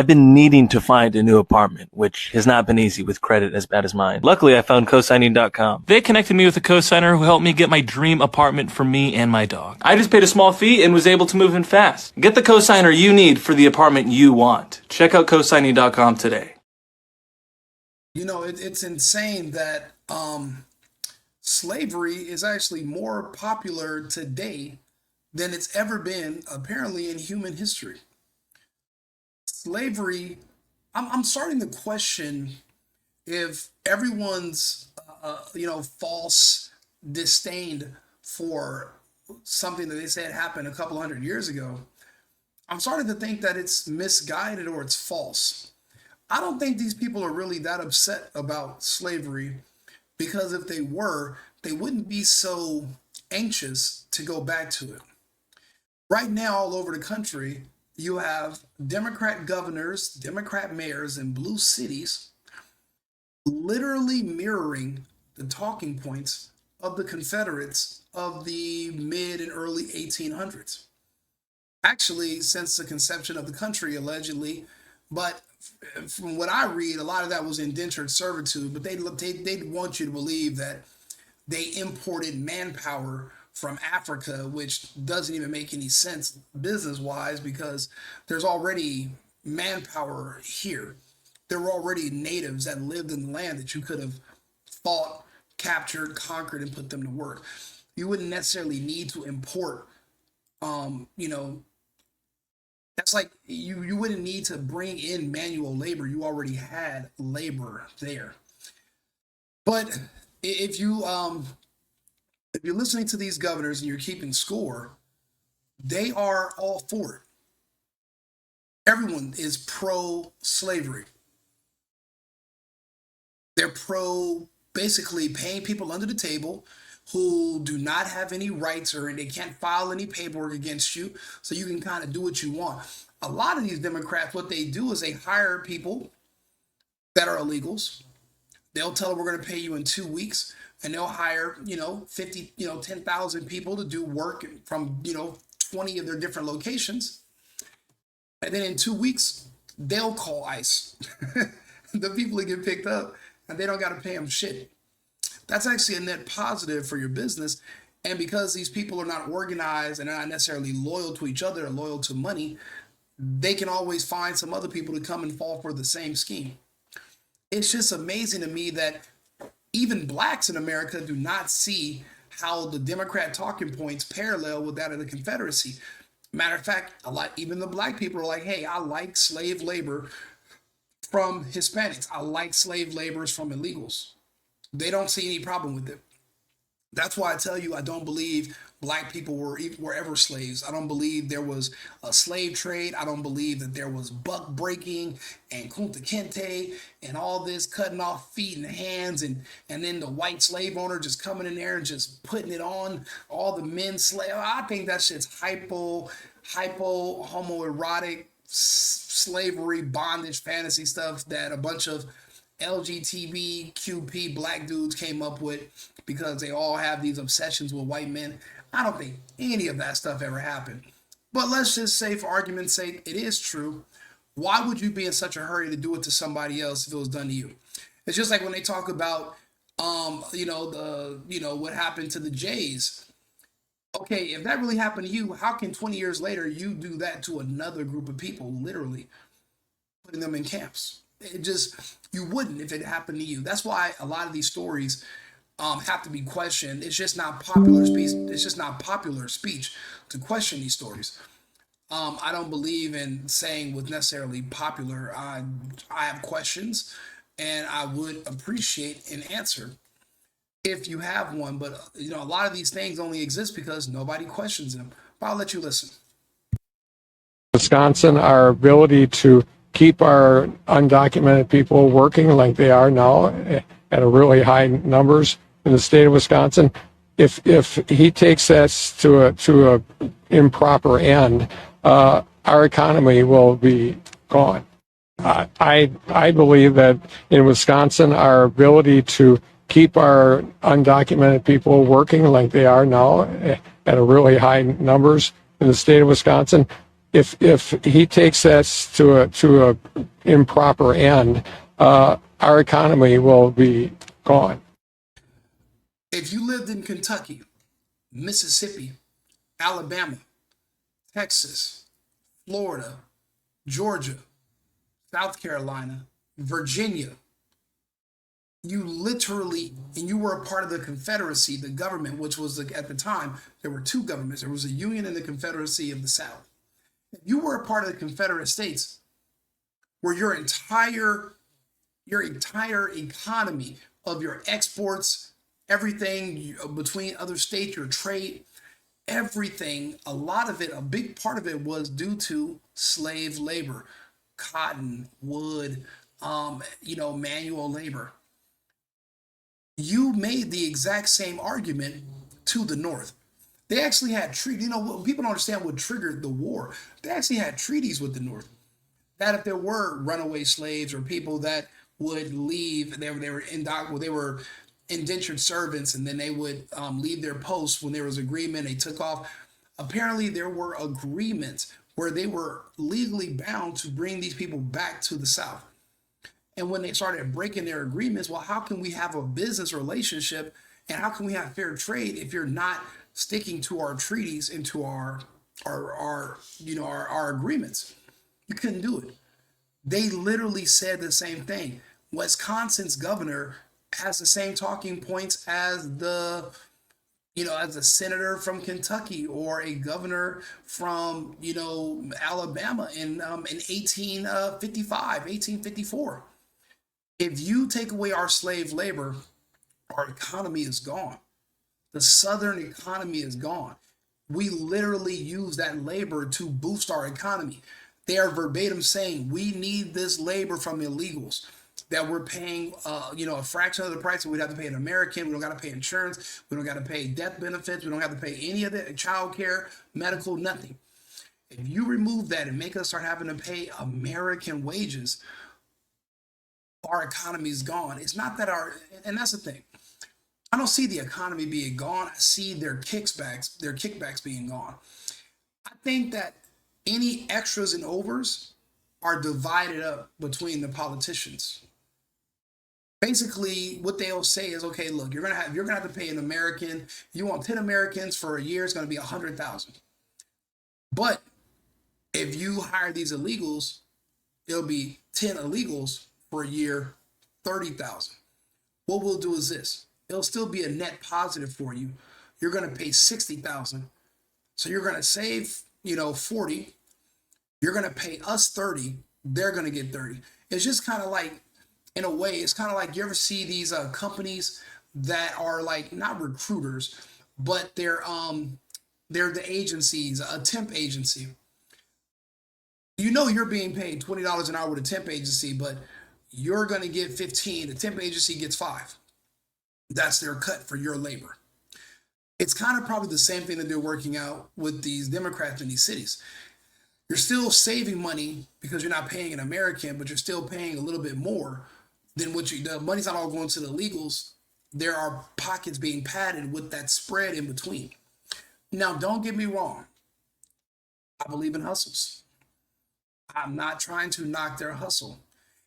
been needing to find a new apartment, which has not been easy with credit as bad as mine. Luckily, I found cosigning.com. They connected me with a cosigner who helped me get my dream apartment for me and my dog. I just paid a small fee and was able to move in fast. Get the cosigner you need for the apartment you want. Check out cosigning.com today. You know, it's insane that slavery is actually more popular today than it's ever been, apparently, in human history. Slavery, I'm starting to question if everyone's, false disdain for something that they said happened a couple hundred years ago. I'm starting to think that it's misguided or it's false. I don't think these people are really that upset about slavery, because if they were, they wouldn't be so anxious to go back to it. Right now, all over the country, you have Democrat governors, Democrat mayors in blue cities literally mirroring the talking points of the Confederates of the mid and early 1800s. Actually, since the conception of the country, allegedly, but from what I read, a lot of that was indentured servitude, but they'd want you to believe that they imported manpower from Africa, which doesn't even make any sense business-wise, because there's already manpower here. There were already natives that lived in the land that you could have fought, captured, conquered, and put them to work. You wouldn't necessarily need to import, that's like you wouldn't need to bring in manual labor. You already had labor there. But if you're listening to these governors and you're keeping score, they are all for it. Everyone is pro-slavery. They're pro basically paying people under the table who do not have any rights, or they can't file any paperwork against you, so you can kind of do what you want. A lot of these Democrats, what they do is they hire people that are illegals. They'll tell them, we're going to pay you in 2 weeks, and they'll hire, 10,000 people to do work from, 20 of their different locations. And then in 2 weeks, they'll call ICE. The people that get picked up, and they don't got to pay them shit. That's actually a net positive for your business. And because these people are not organized and are not necessarily loyal to each other or loyal to money, they can always find some other people to come and fall for the same scheme. It's just amazing to me that even blacks in America do not see how the Democrat talking points parallel with that of the Confederacy. Matter of fact, even the black people are like, hey, I like slave labor from Hispanics. I like slave laborers from illegals. They don't see any problem with it. That's why I tell you, I don't believe black people were ever slaves. I don't believe there was a slave trade. I don't believe that there was buck breaking and kunta kinte and all this cutting off feet and hands, and then the white slave owner just coming in there and just putting it on all the men slave. I think that shit's hypo homoerotic slavery bondage fantasy stuff that a bunch of LGBTQP black dudes came up with because they all have these obsessions with white men. I don't think any of that stuff ever happened. But let's just say, for argument's sake, it is true. Why would you be in such a hurry to do it to somebody else if it was done to you? It's just like when they talk about, what happened to the Jays. Okay, if that really happened to you, how can 20 years later you do that to another group of people, literally putting them in camps? You wouldn't if it happened to you. That's why a lot of these stories have to be questioned. It's just not popular speech. It's just not popular speech to question these stories. I don't believe in saying what's necessarily popular. I have questions, and I would appreciate an answer if you have one. But a lot of these things only exist because nobody questions them. But I'll let you listen. Wisconsin, our ability to keep our undocumented people working like they are now at a really high numbers in the state of Wisconsin. If he takes that to a improper end, our economy will be gone. I believe that in Wisconsin, our ability to keep our undocumented people working like they are now at a really high numbers in the state of Wisconsin, if he takes that to a improper end, our economy will be gone. If you lived in Kentucky, Mississippi, Alabama, Texas, Florida, Georgia, South Carolina, Virginia, you literally, and you were a part of the Confederacy, the government, which was at the time, there were two governments. There was a Union and the Confederacy of the South. If you were a part of the Confederate States, where your entire economy of your exports, everything between other states, your trade, everything, a lot of it, a big part of it was due to slave labor, cotton, wood, manual labor. You made the exact same argument to the North. They actually had treaties. People don't understand what triggered the war. They actually had treaties with the North that if there were runaway slaves or people that would leave, they were indentured servants, and then they would leave their posts when there was agreement. They took off. Apparently, there were agreements where they were legally bound to bring these people back to the South. And when they started breaking their agreements, well, how can we have a business relationship and how can we have fair trade if you're not sticking to our treaties and to our agreements? You couldn't do it. They literally said the same thing. Wisconsin's governor has the same talking points as as a senator from Kentucky or a governor from Alabama in 1854. If you take away our slave labor, our economy is gone. The Southern economy is gone. We literally use that labor to boost our economy. They are verbatim saying we need this labor from illegals that we're paying, a fraction of the price that we'd have to pay an American. We don't got to pay insurance. We don't got to pay death benefits. We don't have to pay any of the child care, medical, nothing. If you remove that and make us start having to pay American wages, our economy is gone. It's not that and that's the thing. I don't see the economy being gone. I see their kickbacks being gone. I think that any extras and overs are divided up between the politicians. Basically, what they'll say is, okay, look, you're gonna have to pay an American. You want 10 Americans for a year, it's gonna be 100,000. But if you hire these illegals, it'll be 10 illegals for a year, 30,000. What we'll do is this. It'll still be a net positive for you. You're going to pay 60,000. So you're going to save, 40. You're going to pay us 30. They're going to get 30. It's just kind of like, in a way, it's kind of like you ever see these companies that are like not recruiters, but they're the agencies, a temp agency. You're being paid $20 an hour with a temp agency, but you're going to get 15. The temp agency gets 5. That's their cut for your labor. It's kind of probably the same thing that they're working out with these Democrats in these cities. You're still saving money because you're not paying an American, but you're still paying a little bit more than the money's not all going to the illegals. There are pockets being padded with that spread in between. Now, don't get me wrong. I believe in hustles. I'm not trying to knock their hustle.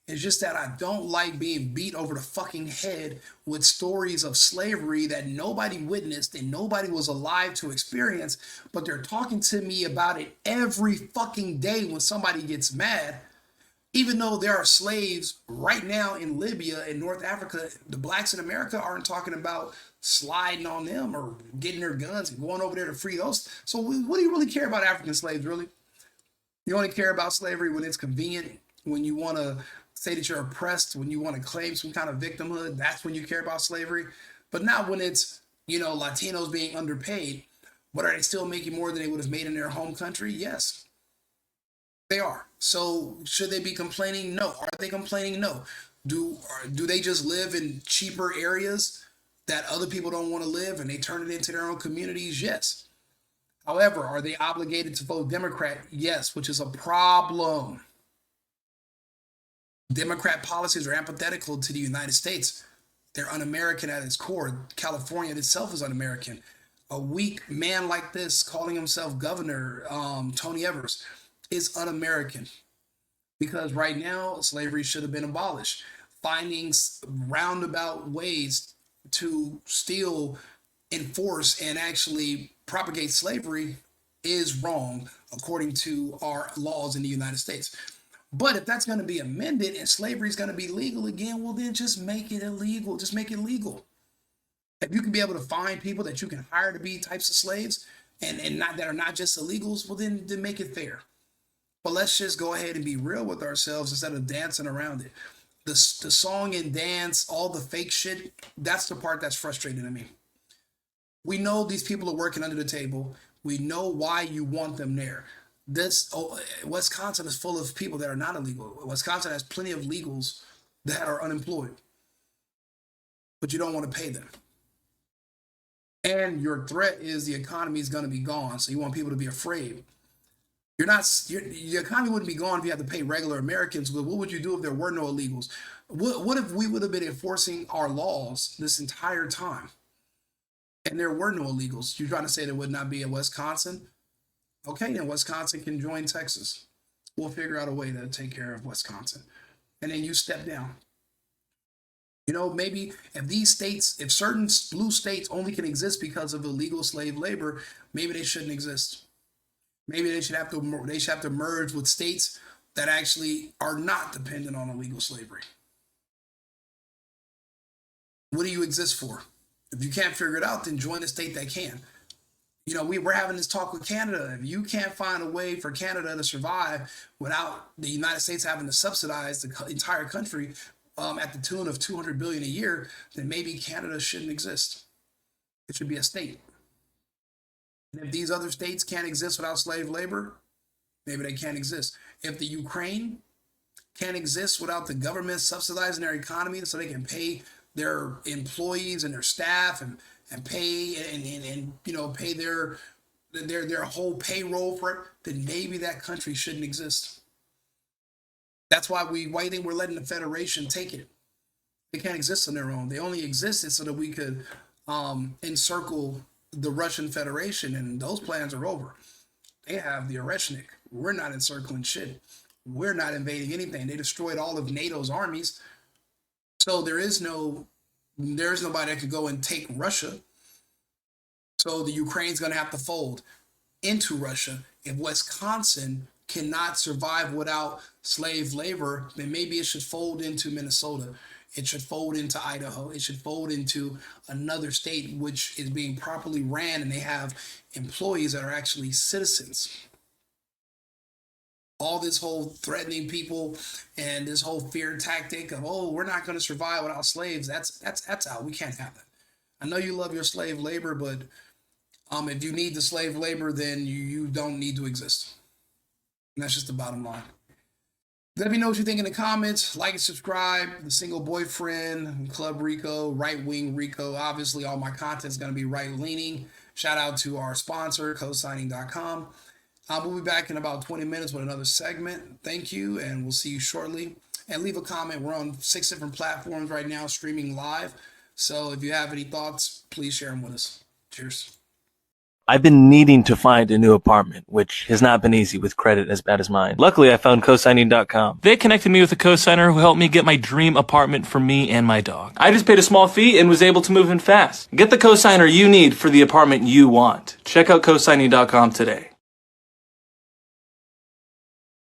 It's just that I don't like being beat over the fucking head with stories of slavery that nobody witnessed and nobody was alive to experience, but they're talking to me about it every fucking day when somebody gets mad. Even though there are slaves right now in Libya and North Africa, the blacks in America aren't talking about sliding on them or getting their guns and going over there to free those. So what do you really care about African slaves, really? You only care about slavery when it's convenient, when you want to say that you're oppressed, when you want to claim some kind of victimhood. That's when you care about slavery, but not when it's, Latinos being underpaid. But are they still making more than they would have made in their home country? Yes, they are. So should they be complaining? No. Are they complaining? No. Do they just live in cheaper areas that other people don't want to live and they turn it into their own communities? Yes. However, are they obligated to vote Democrat? Yes, which is a problem. Democrat policies are antithetical to the United States. They're un-American at its core. California itself is un-American. A weak man like this calling himself governor, Tony Evers, is un-American, because right now slavery should have been abolished. Finding roundabout ways to still enforce and actually propagate slavery is wrong according to our laws in the United States. But if that's going to be amended and slavery is going to be legal again, well, then just make it illegal. Just make it legal. If you can be able to find people that you can hire to be types of slaves and not that are not just illegals, well, then make it fair. But let's just go ahead and be real with ourselves instead of dancing around it. The song and dance, all the fake shit, that's the part that's frustrating to me. We know these people are working under the table. We know why you want them there. Wisconsin is full of people that are not illegal. Wisconsin has plenty of legals that are unemployed, but you don't want to pay them. And your threat is the economy is going to be gone, so you want people to be afraid. The economy wouldn't be gone if you had to pay regular Americans. But what would you do if there were no illegals? What if we would have been enforcing our laws this entire time and there were no illegals? You're trying to say there would not be a Wisconsin? Okay, then Wisconsin can join Texas. We'll figure out a way to take care of Wisconsin. And then you step down. You know, maybe if certain blue states only can exist because of illegal slave labor, maybe they shouldn't exist. Maybe they should have to merge with states that actually are not dependent on illegal slavery. What do you exist for? If you can't figure it out, then join a state that can. You know, we're having this talk with Canada. If you can't find a way for Canada to survive without the United States having to subsidize the entire country at the tune of $200 billion a year, then maybe Canada shouldn't exist. It should be a state. And if these other states can't exist without slave labor, maybe they can't exist. If the Ukraine can't exist without the government subsidizing their economy so they can pay their employees and their staff and pay and you know pay their whole payroll for it, then maybe that country shouldn't exist. That's why why you think we're letting the Federation take it. They can't exist on their own. They only existed so that we could encircle the Russian Federation, and those plans are over. They have the Oreshnik. We're not encircling shit. We're not invading anything. They destroyed all of NATO's armies. So there's nobody that could go and take Russia. So the Ukraine's going to have to fold into Russia. If Wisconsin cannot survive without slave labor, then maybe it should fold into Minnesota. It should fold into Idaho. It should fold into another state which is being properly ran and they have employees that are actually citizens. All this whole threatening people and this whole fear tactic of, oh, we're not going to survive without slaves, that's out. We can't have that. I know you love your slave labor, but if you need the slave labor, then you don't need to exist. And that's just the bottom line. Let me know what you think in the comments. Like and subscribe. The Single Boyfriend, Club RICO, Right-Wing RICO. Obviously, all my content is going to be right-leaning. Shout out to our sponsor, cosigning.com. We'll be back in about 20 minutes with another segment. Thank you, and we'll see you shortly. And leave a comment. We're on 6 different platforms right now, streaming live. So if you have any thoughts, please share them with us. Cheers. I've been needing to find a new apartment, which has not been easy with credit as bad as mine. Luckily, I found cosigning.com. They connected me with a cosigner who helped me get my dream apartment for me and my dog. I just paid a small fee and was able to move in fast. Get the cosigner you need for the apartment you want. Check out cosigning.com today.